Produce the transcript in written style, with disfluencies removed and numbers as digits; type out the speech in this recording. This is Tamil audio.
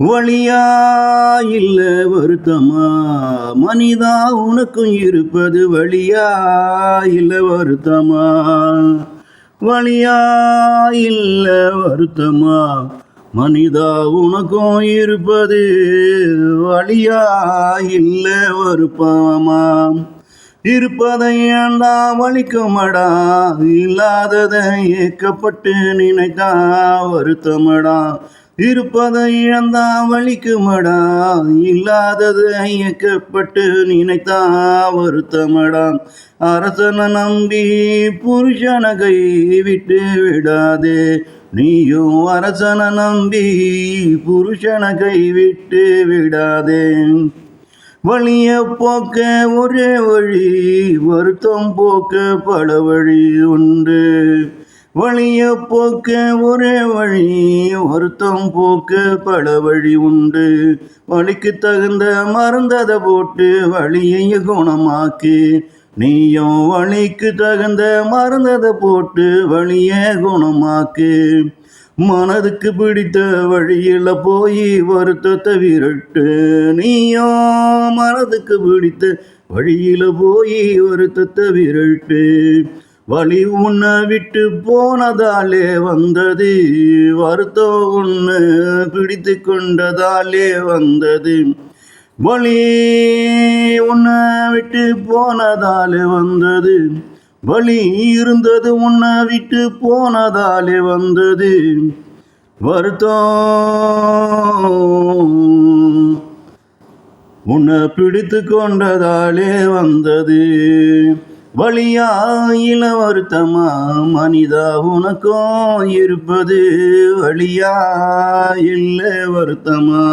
வழியா இல்ல வருத்தமா மனிதா உனக்கும் இருப்பது வழியா இல்ல வருத்தமா வழியா இல்ல வருத்தமா மனிதா உனக்கும் இருப்பது வழியா இல்ல வருப்பமா இருப்பதை ஏண்டா வலிக்குமடா இல்லாததை ஏக்கப்பட்டு நினைத்தா வருத்தமடா இருப்பதை இழந்தா வலிக்குமடா இல்லாதது ஐயக்கப்பட்டு நினைத்தா வருத்தமடா அரசனை நம்பி புருஷனை கை விட்டு விடாதே நீயும் அரசனை நம்பி புருஷனை கை விட்டு விடாதே வழிய போக்க ஒரே வழி வருத்தம் போக்க பல வழி உண்டு வழிய போக்க ஒரே வழி வருத்தம் போக்க பல வழி உண்டு வழிக்கு தகுந்த மருந்ததை போட்டு வழியை குணமாக்கி நீயும் வழிக்கு தகுந்த மருந்ததை போட்டு வழியை குணமாக்கு மனதுக்கு பிடித்த வழியில போய் வருத்தத்தை விரட்டு நீயும் மனதுக்கு பிடித்த வழியில போய் வருத்தத்தை விரட்டு வழி உன்னை விட்டு போனதாலே வந்தது வருத்தம் உன்னை பிடித்து கொண்டதாலே வந்தது வழி உன்னை விட்டு போனதாலே வந்தது வழி இருந்தது உன்னை விட்டு போனதாலே வந்தது வருத்தம் உன்னை பிடித்து கொண்டதாலே வந்தது வழியா இல வருத்தமா மனிதா உனக்கும் இருப்பது வழியா இல்லை வருத்தமா